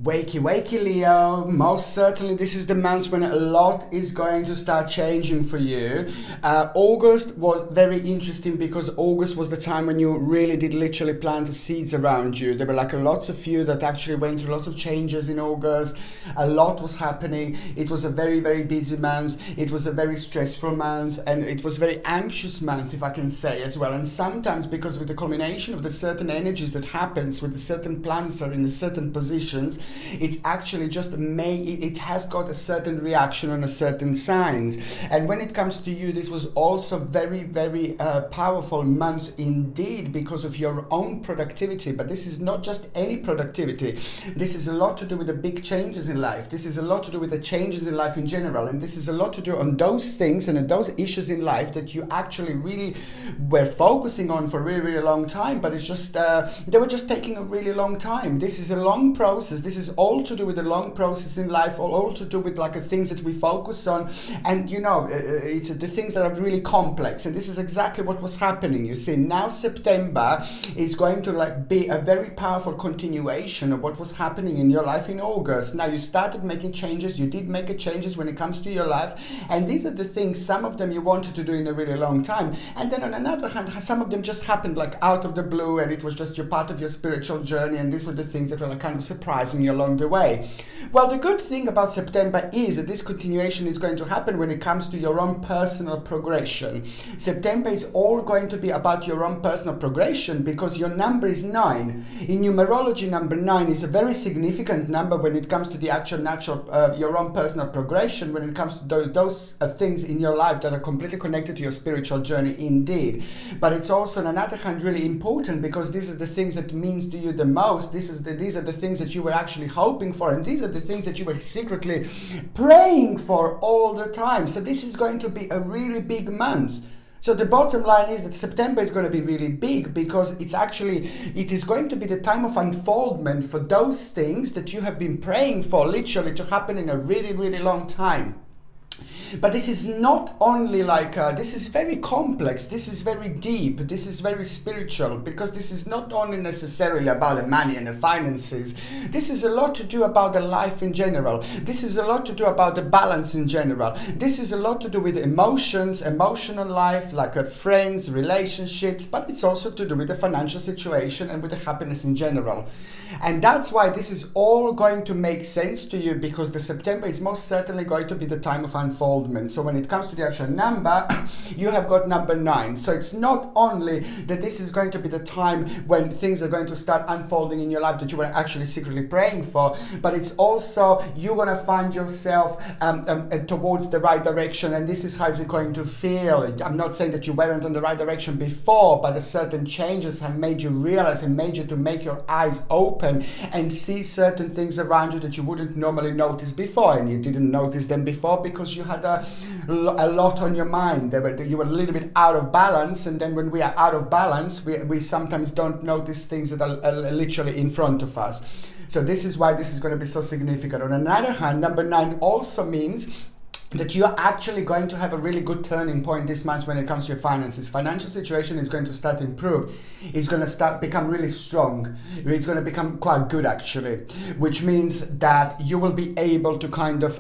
Wakey, wakey, Leo. Most certainly this is the month when a lot is going to start changing for you. August was very interesting because August was the time when you really did literally plant the seeds around you. There were like lots of you that actually went through lots of changes in August. A lot was happening. It was a very, very busy month. It was a very stressful month, and it was very anxious month, if I can say as well. And sometimes because of the combination of the certain energies that happens with the certain planets are in the certain positions, it's actually just it has got a certain reaction on a certain signs. And when it comes to you, this was also very, very powerful month indeed because of your own productivity. But this is not just any productivity. This is a lot to do with the big changes in life. This is a lot to do with the changes in life in general. And this is a lot to do on those things and those issues in life that you actually really were focusing on for a really, really long time. But it's just, they were just taking a really long time. This is a long process. This is all to do with the long process in life, all to do with like the things that we focus on. And you know, it's the things that are really complex. And this is exactly what was happening. You see, now September is going to like be a very powerful continuation of what was happening in your life in August. Now you started making changes. You did make changes when it comes to your life. And these are the things, some of them you wanted to do in a really long time. And then on another hand, some of them just happened like out of the blue, and it was just your part of your spiritual journey. And these were the things that were like kind of surprising you along the way. Well, the good thing about September is that this continuation is going to happen when it comes to your own personal progression. September is all going to be about your own personal progression because your number is 9. In numerology, number 9 is a very significant number when it comes to the actual natural, your own personal progression, when it comes to those things in your life that are completely connected to your spiritual journey indeed. But it's also on another hand really important because this is the things that means to you the most. These are the things that you were actually hoping for, and these are the things that you were secretly praying for all the time. So this is going to be a really big month. So the bottom line is that September is going to be really big because it is going to be the time of unfoldment for those things that you have been praying for literally to happen in a really, really long time. But this is not only like, this is very complex, this is very deep, this is very spiritual, because this is not only necessarily about the money and the finances. This is a lot to do about the life in general. This is a lot to do about the balance in general. This is a lot to do with emotions, emotional life, like friends, relationships, but it's also to do with the financial situation and with the happiness in general. And that's why this is all going to make sense to you, because the September is most certainly going to be the time of unfoldment. So when it comes to the actual number, you have got number 9. So it's not only that this is going to be the time when things are going to start unfolding in your life that you were actually secretly praying for, but it's also you're going to find yourself towards the right direction, and this is how it's going to feel. I'm not saying that you weren't on the right direction before, but the certain changes have made you realize and made you to make your eyes open and see certain things around you that you wouldn't normally notice before, and you didn't notice them before because you had a lot on your mind. You were a little bit out of balance, and then when we are out of balance, we sometimes don't notice things that are literally in front of us. So this is why this is going to be so significant. On another hand, number 9 also means that you're actually going to have a really good turning point this month when it comes to your finances. Financial situation is going to start to improve. It's going to become really strong. It's going to become quite good actually, which means that you will be able to kind of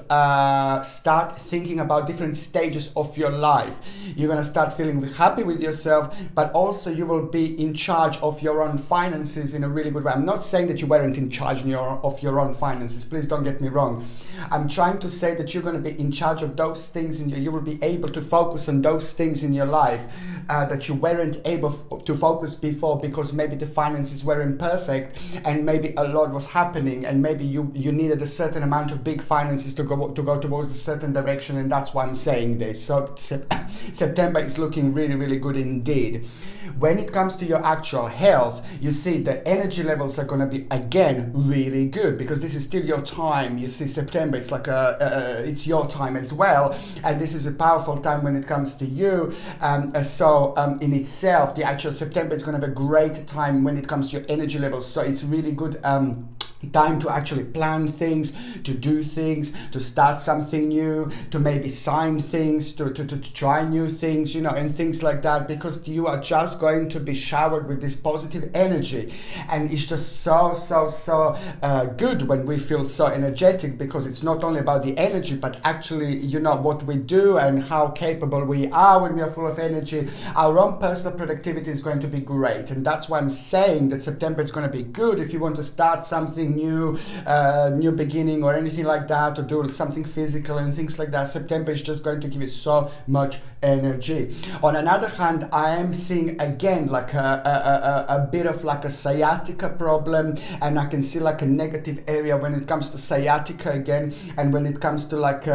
start thinking about different stages of your life. You're going to start feeling happy with yourself, but also you will be in charge of your own finances in a really good way. I'm not saying that you weren't in charge of your own finances. Please don't get me wrong. I'm trying to say that you're going to be in charge of those things, and you will be able to focus on those things in your life that you weren't able to focus before because maybe the finances weren't perfect, and maybe a lot was happening, and maybe you needed a certain amount of big finances to go towards a certain direction, and that's why I'm saying this. So September is looking really, really good indeed. When it comes to your actual health, you see the energy levels are going to be again really good because this is still your time. You see, September, it's like it's your time as well, and this is a powerful time when it comes to you. So in itself, the actual September is going to have a great time when it comes to your energy levels. So it's really good. time to actually plan things, to do things, to start something new, to maybe sign things, to try new things, you know, and things like that, because you are just going to be showered with this positive energy. And it's just so good when we feel so energetic, because it's not only about the energy, but actually, you know, what we do and how capable we are when we are full of energy. Our own personal productivity is going to be great. And that's why I'm saying that September is going to be good if you want to start something new, new beginning or anything like that, or do something physical and things like that. September is just going to give you so much energy. On another hand, I am seeing again like a bit of like a sciatica problem, and I can see like a negative area when it comes to sciatica again, and when it comes to like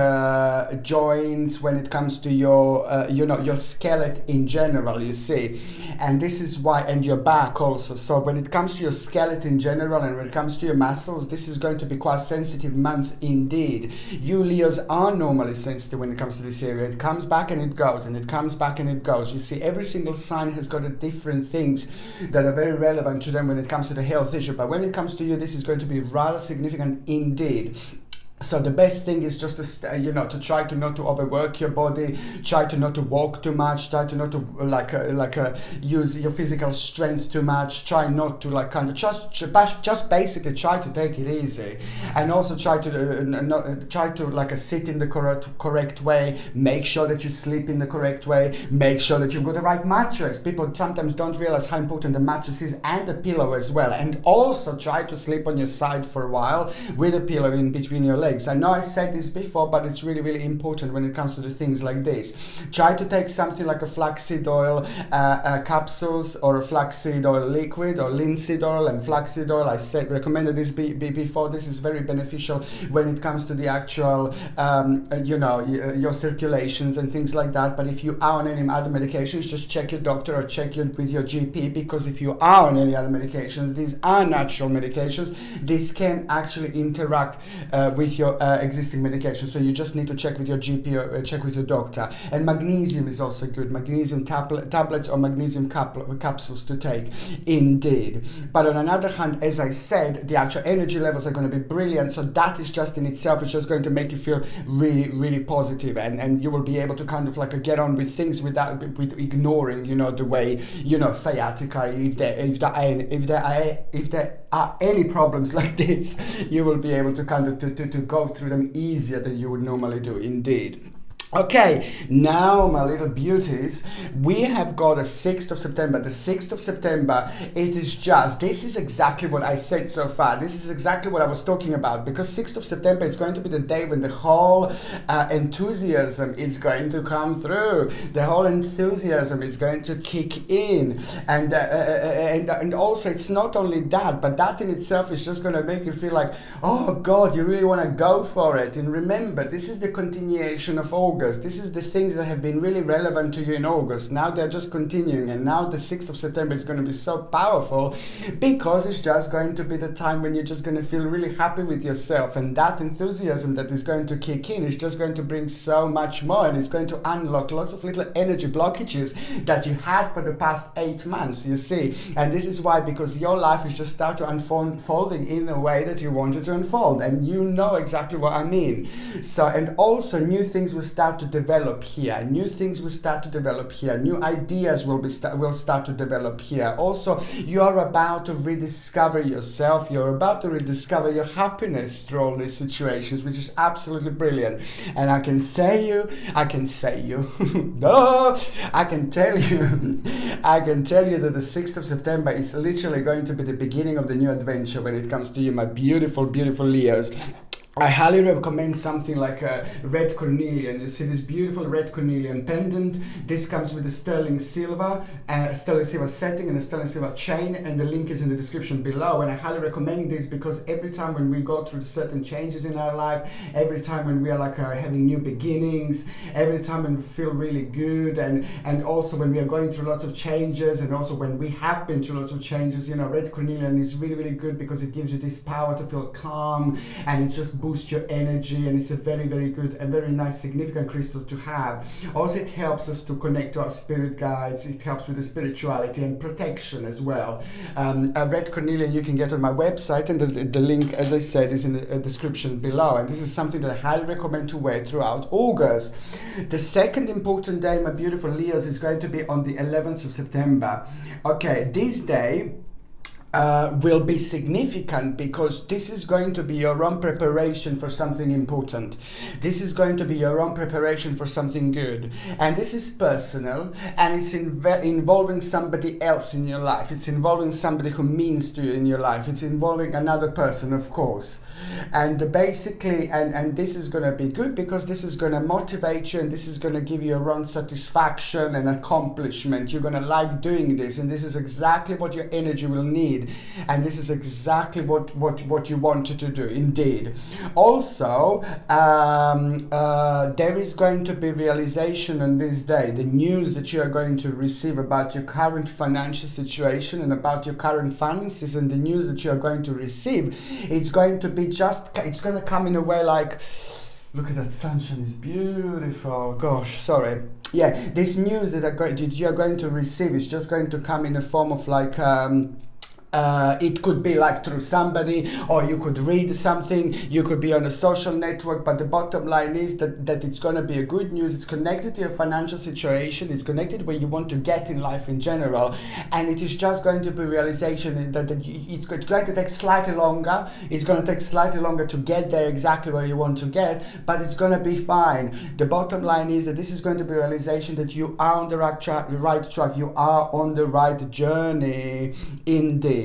joints, when it comes to your you know, your skeleton in general, you see. And this is why, and your back also. So when it comes to your skeleton in general, and when it comes to your muscles, this is going to be quite sensitive month indeed. You Leos are normally sensitive when it comes to this area. It comes back and it goes, and it comes back and it goes. You see, every single sign has got a different things that are very relevant to them when it comes to the health issue. But when it comes to you, this is going to be rather significant indeed. So the best thing is just to, you know, to try to not to overwork your body, try to not to walk too much, try to not to use your physical strength too much, try not to like kind of just basically try to take it easy, and also try to like sit in the correct way, make sure that you sleep in the correct way, make sure that you've got the right mattress. People sometimes don't realize how important the mattress is, and the pillow as well, and also try to sleep on your side for a while with a pillow in between your legs. I know I said this before, but it's really important when it comes to the things like this. Try to take something like a flaxseed oil capsules, or a flaxseed oil liquid, or linseed oil and flaxseed oil. I recommended this before. This is very beneficial when it comes to the actual you know, your circulations and things like that. But if you are on any other medications, just check your doctor or check with your GP, because if you are on any other medications, these are natural medications. This can actually interact with your existing medication. So you just need to check with your GP or check with your doctor. And magnesium is also good. Magnesium tablets or magnesium capsules to take indeed. But on another hand, as I said, the actual energy levels are going to be brilliant. So that is just in itself, it's just going to make you feel really positive, and you will be able to kind of like get on with things with ignoring, you know, the way, you know, sciatica. If there are any problems like this, you will be able to kind of to go through them easier than you would normally do indeed. Okay, now my little beauties, we have got a 6th of September. The 6th of September, it is just, this is exactly what I said so far. This is exactly what I was talking about, because 6th of September is going to be the day when the whole enthusiasm is going to come through. The whole enthusiasm is going to kick in. And also, it's not only that, but that in itself is just going to make you feel like, oh God, you really want to go for it. And remember, this is the continuation of August. This is the things that have been really relevant to you in August. Now they're just continuing, and now the 6th of September is going to be so powerful, because it's just going to be the time when you're just going to feel really happy with yourself, and that enthusiasm that is going to kick in is just going to bring so much more, and it's going to unlock lots of little energy blockages that you had for the past 8 months, you see. And this is why, because your life is just start to unfolding in a way that you wanted to unfold, and you know exactly what I mean. So, and also new things will start to develop here. New things will start to develop here. New ideas will start to develop here. Also, you are about to rediscover yourself. You're about to rediscover your happiness through all these situations, which is absolutely brilliant. And I can tell you, no, I can tell you that the 6th of September is literally going to be the beginning of the new adventure when it comes to you, my beautiful Leos. I highly recommend something like a red cornelian. You see this beautiful red cornelian pendant. This comes with a sterling silver setting and a sterling silver chain, and the link is in the description below. And I highly recommend this, because every time when we go through certain changes in our life, every time when we are like having new beginnings, every time when we feel really good, and also when we are going through lots of changes, and also when we have been through lots of changes, you know, red cornelian is really good, because it gives you this power to feel calm, and it's just boost your energy, and it's a very, very good and very nice, significant crystal to have. Also, it helps us to connect to our spirit guides. It helps with the spirituality and protection as well. A red cornelian you can get on my website, and the link, as I said, is in the description below. And this is something that I highly recommend to wear throughout August. The second important day, my beautiful Leos, is going to be on the 11th of September. Okay, this day will be significant because this is going to be your own preparation for something important. This is going to be your own preparation for something good. And this is personal, and it's involving somebody else in your life. It's involving somebody who means to you in your life. It's involving another person, of course. And basically, and this is going to be good because this is going to motivate you, and this is going to give you your own satisfaction and accomplishment. You're going to like doing this, and this is exactly what your energy will need. And this is exactly what you wanted to do, indeed. Also, there is going to be realization on this day. The news that you are going to receive about your current financial situation and about your current finances, and the news that you are going to receive, it's going to be it's going to come in a way like, look at that sunshine, is beautiful. Gosh, sorry. Yeah, this news that you are going to receive is just going to come in a form of like, it could be like through somebody, or you could read something, you could be on a social network, but the bottom line is that it's going to be a good news. It's connected to your financial situation, it's connected where you want to get in life in general, and it is just going to be realization that it's going to take slightly longer. It's going to take slightly longer to get there exactly where you want to get, but it's going to be fine. The bottom line is that this is going to be realization that you are on the right track, you are on the right journey, indeed.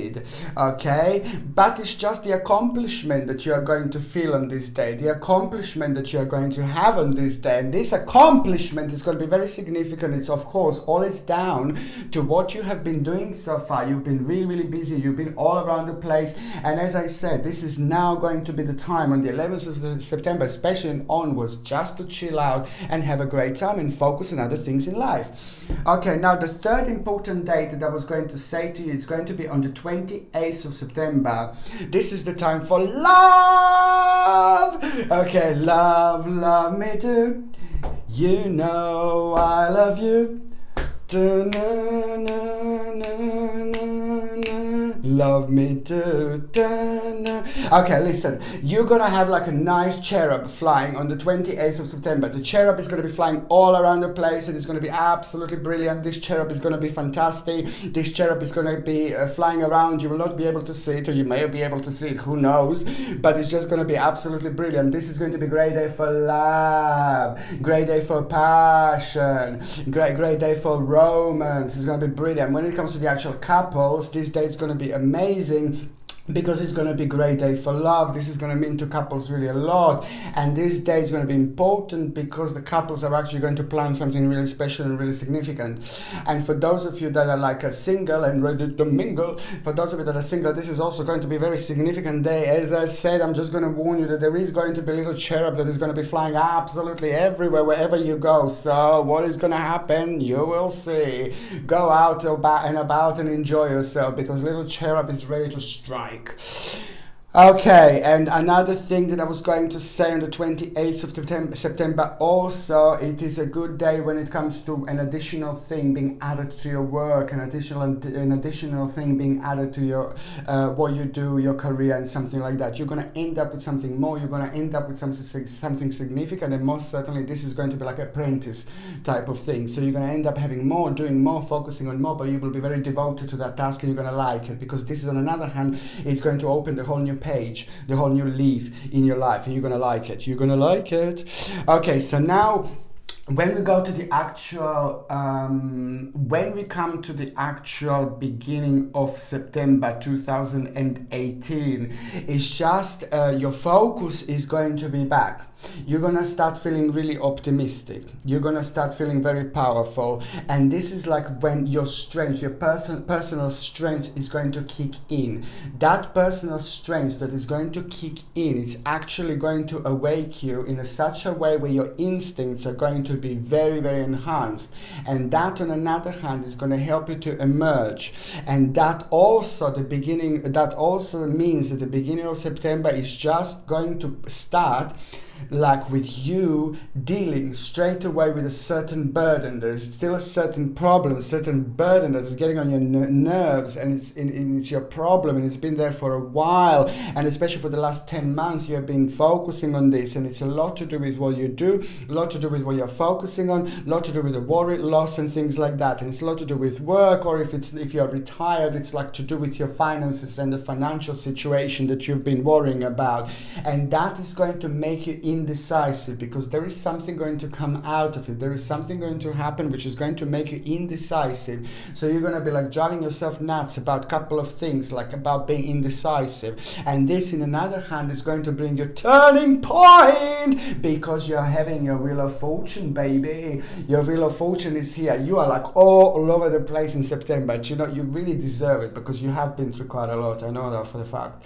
Okay, but it's just the accomplishment that you are going to feel on this day, the accomplishment that you are going to have on this day, and this accomplishment is going to be very significant. It's, of course, all it's down to what you have been doing so far. You've been really, really busy, you've been all around the place, and as I said, this is now going to be the time on the 11th of September, especially and onwards, just to chill out and have a great time and focus on other things in life. Okay, now the third important date that I was going to say to you is going to be on the 28th of September. This is the time for love. Okay, love me too. You know I love you. Love me too. Okay, listen, you're gonna have like a nice cherub flying on the 28th of September. The cherub is gonna be flying all around the place, and it's gonna be absolutely brilliant. This cherub is gonna be fantastic. This cherub is gonna be flying around. You will not be able to see it, or you may be able to see it, who knows, but it's just gonna be absolutely brilliant. This is going to be a great day for love, great day for passion, great day for romance. It's going to be brilliant. When it comes to the actual couples, this day is going to be amazing, because it's going to be a great day for love. This is going to mean to couples really a lot, and this day is going to be important because the couples are actually going to plan something really special and really significant. And for those of you that are like a single and ready to mingle, for those of you that are single, this is also going to be a very significant day. As I said, I'm just going to warn you that there is going to be a little cherub that is going to be flying absolutely everywhere, wherever you go. So what is going to happen? You will see. Go out and about and enjoy yourself, because little cherub is ready to strike. Okay, and another thing that I was going to say on the 28th of September also, it is a good day when it comes to an additional thing being added to your work, an additional thing being added to your what you do, your career, and something like that. You're going to end up with something more. You're going to end up with something significant, and most certainly this is going to be like an apprentice type of thing. So you're going to end up having more, doing more, focusing on more, but you will be very devoted to that task, and you're going to like it, because this is, on another hand, it's going to open the whole new page, the whole new leaf in your life, and you're gonna like it. You're gonna like it. Okay, so now when we go to the actual, when we come to the actual beginning of September 2018, it's just your focus is going to be back. You're going to start feeling really optimistic. You're going to start feeling very powerful. And this is like when your strength, your personal strength is going to kick in. That personal strength that is going to kick in, it's actually going to awake you in such a way where your instincts are going to to be very, very enhanced. And that on another hand is going to help you to emerge. And that also means that the beginning of September is just going to start like with you dealing straight away with a certain burden. There's still a certain problem, a certain burden that's getting on your nerves, and it's your problem, and it's been there for a while, and especially for the last 10 months you have been focusing on this, and it's a lot to do with what you do, a lot to do with what you're focusing on, a lot to do with the worry, loss and things like that. And it's a lot to do with work, or if you're retired, it's like to do with your finances and the financial situation that you've been worrying about. And that is going to make you indecisive, because there is something going to come out of it. There is something going to happen which is going to make you indecisive. So you're going to be like driving yourself nuts about a couple of things, like about being indecisive. And this, in another hand, is going to bring you turning point, because you're having your wheel of fortune, baby. Your wheel of fortune is here. You are like all over the place in September. But you know, you really deserve it, because you have been through quite a lot. I know that for the fact.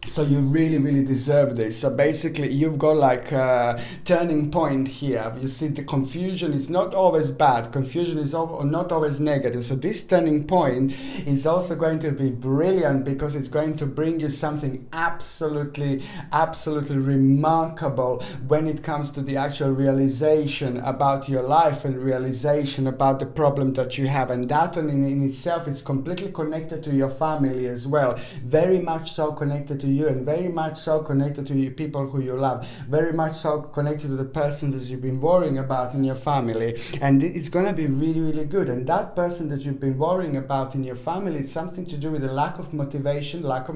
So you really, really deserve this. So basically, you've got like a turning point here. You see, the confusion is not always bad. Confusion is not always negative. So this turning point is also going to be brilliant, because it's going to bring you something absolutely, absolutely remarkable when it comes to the actual realization about your life and realization about the problem that you have. And that in itself is completely connected to your family as well. Very much so connected to you, and very much so connected to you, people who you love, very much so connected to the persons that you've been worrying about in your family. And it's going to be really, really good. And that person that you've been worrying about in your family, it's something to do with a lack of motivation that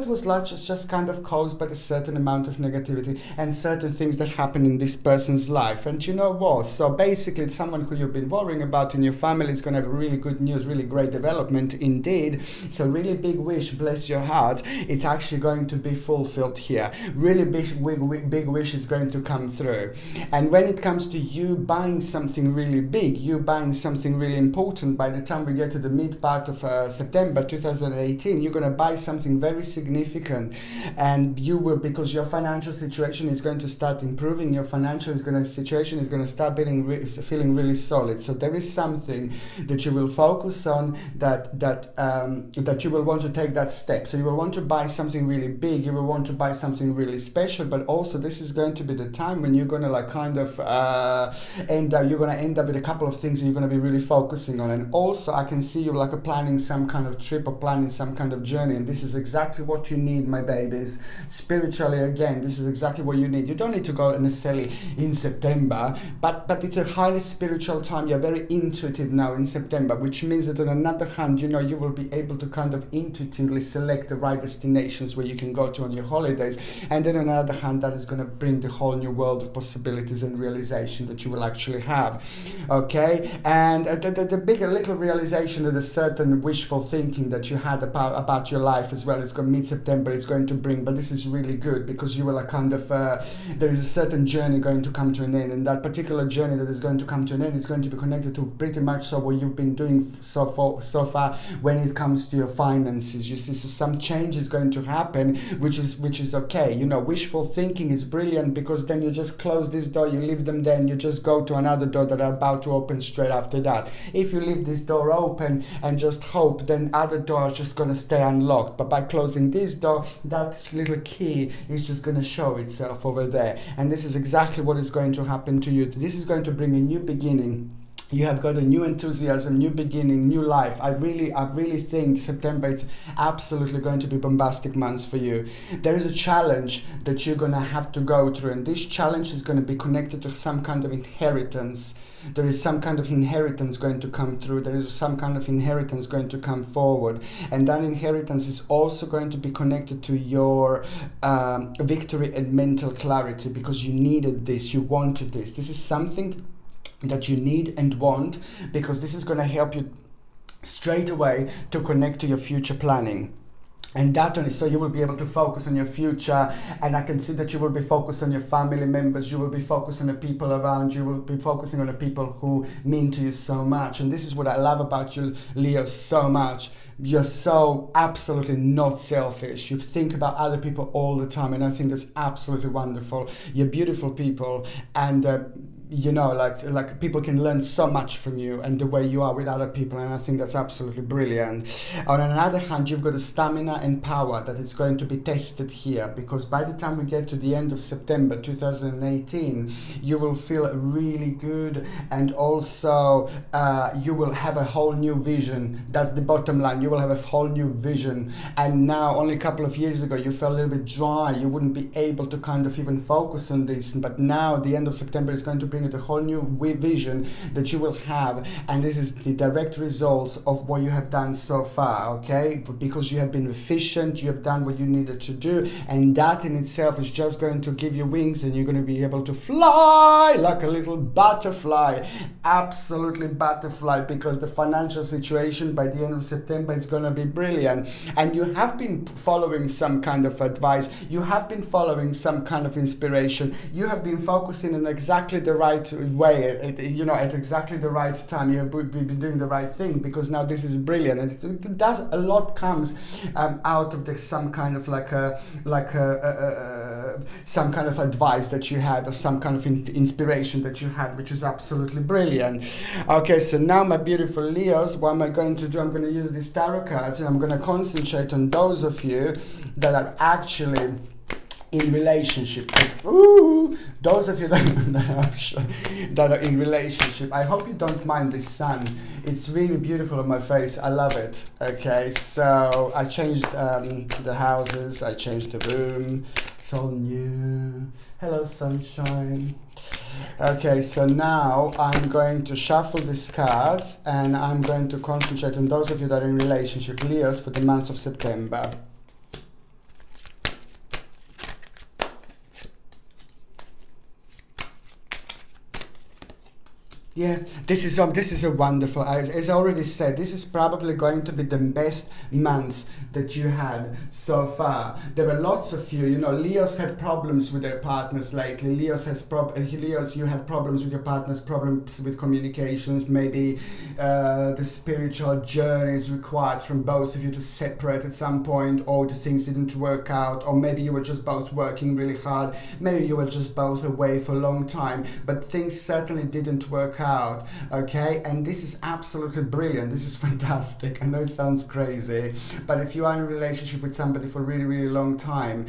was just kind of caused by a certain amount of negativity and certain things that happen in this person's life. And you know what? So basically, it's someone who you've been worrying about in your family is going to have really good news, really great development indeed. So really big wish, bless your heart, it's actually going to be fulfilled here. Really big wish is going to come through. And when it comes to you buying something really big, you buying something really important, by the time we get to the mid part of September 2018, you're going to buy something very significant. And you will, because your financial situation is going to start improving, your financial situation is going to start feeling really solid. So there is something that you will focus on, that you will want to take that step. So you will want to buy something really big, you will want to buy something really special, but also this is going to be the time when you're going to like kind of you're going to end up with a couple of things that you're going to be really focusing on. And also I can see you like planning some kind of trip or planning some kind of journey, and this is exactly what you need, my babies. Spiritually, again, this is exactly what you need. You don't need to go necessarily in September, but it's a highly spiritual time. You're very intuitive now in September, which means that on another hand, you know, you will be able to kind of intuitively select the right destinations where you can go to on your holidays. And then on the other hand, that is going to bring the whole new world of possibilities and realization that you will actually have. Okay, and the bigger little realization that a certain wishful thinking that you had about your life as well is going mid-September is going to bring. But this is really good, because you will kind of there is a certain journey going to come to an end, and that particular journey that is going to come to an end is going to be connected to pretty much so what you've been doing so far when it comes to your finances. You see, so some change is going to happen, which is okay. You know, wishful thinking is brilliant, because then you just close this door, you leave them there, and you just go to another door that are about to open straight after that. If you leave this door open and just hope, then other doors are just going to stay unlocked. But by closing this door, that little key is just going to show itself over there. And this is exactly what is going to happen to you. This is going to bring a new beginning. You have got a new enthusiasm, new beginning, new life. I really think September is absolutely going to be bombastic months for you. There is a challenge that you're going to have to go through, and this challenge is going to be connected to some kind of inheritance. There is some kind of inheritance going to come through. There is some kind of inheritance going to come forward. And that inheritance is also going to be connected to your victory and mental clarity, because you needed this, you wanted this. This is something that you need and want, because this is going to help you straight away to connect to your future planning. And that only, so you will be able to focus on your future, and I can see that you will be focused on your family members, you will be focused on the people around you, will be focusing on the people who mean to you so much. And this is what I love about you, Leo, so much. You're so absolutely not selfish. You think about other people all the time, and I think that's absolutely wonderful. You're beautiful people, and you know, like people can learn so much from you and the way you are with other people, and I think that's absolutely brilliant. On another hand, you've got the stamina and power that is going to be tested here, because by the time we get to the end of September 2018, you will feel really good, and also you will have a whole new vision. That's the bottom line. You will have a whole new vision, and now only a couple of years ago you felt a little bit dry, you wouldn't be able to kind of even focus on this, but now the end of September is going to bring the whole new vision that you will have, and this is the direct results of what you have done so far, okay? Because you have been efficient, you have done what you needed to do, and that in itself is just going to give you wings, and you're going to be able to fly like a little butterfly, absolutely butterfly, because the financial situation by the end of September is going to be brilliant. And you have been following some kind of advice, you have been following some kind of inspiration, you have been focusing on exactly the right way, at exactly the right time. You have been doing the right thing, because now this is brilliant, and it does a lot comes out of some kind of some kind of advice that you had, or some kind of inspiration that you had, which is absolutely brilliant. Okay, so now my beautiful Leos, what am I going to do? I'm going to use these tarot cards, and I'm going to concentrate on those of you that are actually in relationship. Those of you that are in relationship, I hope you don't mind this sun. It's really beautiful on my face. I love it. Okay, so I changed the houses, I changed the room. It's all new. Hello, sunshine. Okay, so now I'm going to shuffle these cards, and I'm going to concentrate on those of you that are in relationship, Leos, for the month of September. Yeah, this is a wonderful, as I already said, this is probably going to be the best months that you had so far. There were lots of you, Leos had problems with their partners lately. Leos, you had problems with your partners, problems with communications, maybe the spiritual journey is required from both of you to separate at some point, or the things didn't work out, or maybe you were just both working really hard, maybe you were just both away for a long time, but things certainly didn't work out, okay? And this is absolutely brilliant. This is fantastic. I know it sounds crazy, but if you are in a relationship with somebody for a really, really long time,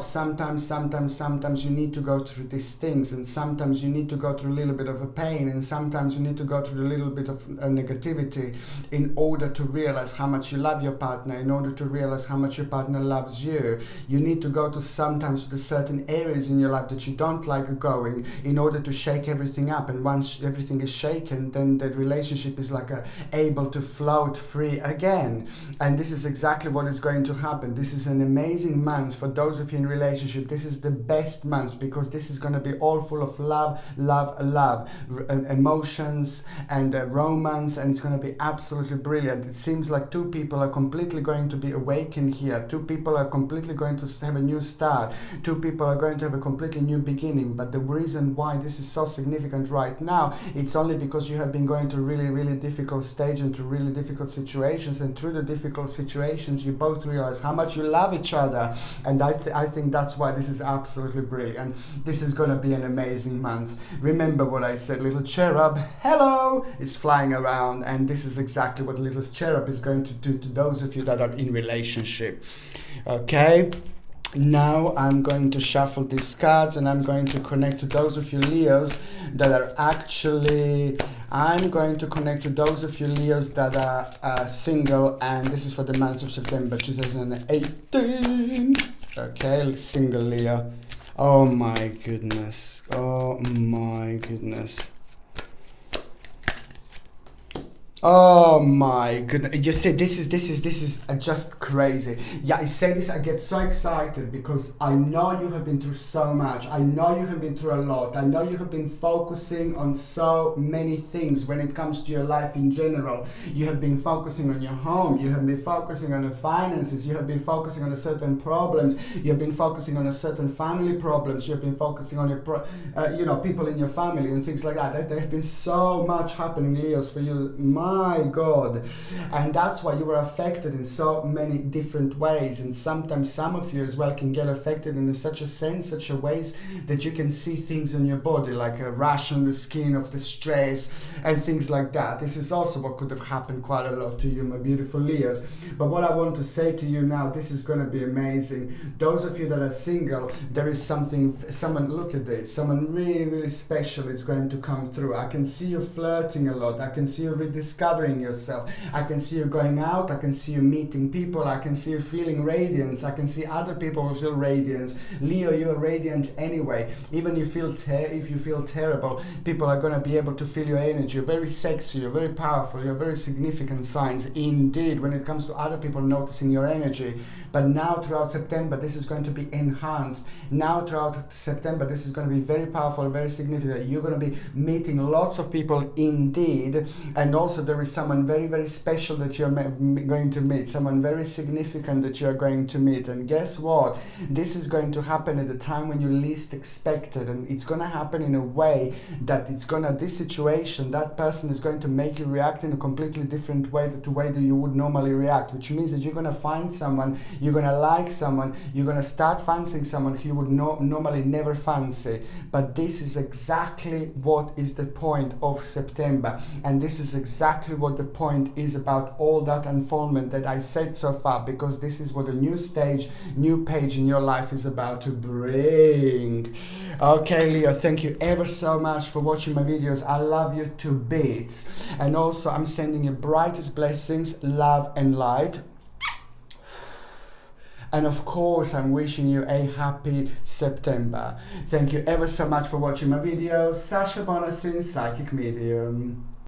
sometimes you need to go through these things, and sometimes you need to go through a little bit of a pain, and sometimes you need to go through a little bit of negativity in order to realize how much you love your partner, in order to realize how much your partner loves you. You need to go to sometimes the certain areas in your life that you don't like going, in order to shake everything up. And once everything is shaken, then the relationship is able to float free again. And this is exactly what is going to happen. This is an amazing month for those of you in relationship. This is the best month, because this is going to be all full of love, emotions and romance, and it's going to be absolutely brilliant. It seems like two people are completely going to be awakened here. Two people are completely going to have a new start. Two people are going to have a completely new beginning. But the reason why this is so significant right now, it's only because you have been going through really, really difficult stage and through really difficult situations, and through the difficult situations you both realize how much you love each other. And I think that's why this is absolutely brilliant. This is going to be an amazing month. Remember what I said, little cherub, hello, is flying around, and this is exactly what little cherub is going to do to those of you that are in relationship. Okay, now I'm going to shuffle these cards, and I'm going to connect to those of you Leos that are actually, I'm going to connect to those of you Leos that are single, and this is for the month of September 2018. Okay, single Leo. Oh my goodness. Oh my goodness. Oh my goodness! You see, this is just crazy. Yeah, I say this. I get so excited because I know you have been through so much. I know you have been through a lot. I know you have been focusing on so many things when it comes to your life in general. You have been focusing on your home. You have been focusing on the finances. You have been focusing on a certain problems. You have been focusing on a certain family problems. You have been focusing on your, people in your family and things like that. There have been so much happening, Leos, for you. My God. And that's why you were affected in so many different ways. And sometimes some of you as well can get affected in such a ways that you can see things in your body, like a rash on the skin of the stress and things like that. This is also what could have happened quite a lot to you, my beautiful Leos. But what I want to say to you now, this is going to be amazing. Those of you that are single, there is someone, look at this, someone really, really special is going to come through. I can see you flirting a lot. I can see you rediscovering yourself. I can see you going out. I can see you meeting people. I can see you feeling radiance. I can see other people who feel radiance. Leo, you're radiant anyway. Even if you feel terrible, people are going to be able to feel your energy. You're very sexy. You're very powerful. You're very significant signs indeed when it comes to other people noticing your energy. But now throughout September, this is going to be enhanced. Now throughout September, this is going to be very powerful, very significant. You're going to be meeting lots of people indeed. And also there is someone very, very special that you're going to meet. Someone very significant that you're going to meet. And guess what? This is going to happen at the time when you least expect it. And it's going to happen in a way that this situation, that person is going to make you react in a completely different way to the way that you would normally react. Which means that you're going to find someone, you're going to like someone, you're going to start fancying someone who you would normally never fancy. But this is exactly what is the point of September. And this is exactly what the point is about all that unfoldment that I said so far, because this is what a new stage, new page in your life is about to bring. Okay, Leo, thank you ever so much for watching my videos. I love you to bits. And also I'm sending you brightest blessings, love and light. And of course, I'm wishing you a happy September. Thank you ever so much for watching my videos. Sasha Bonasin, Psychic Medium.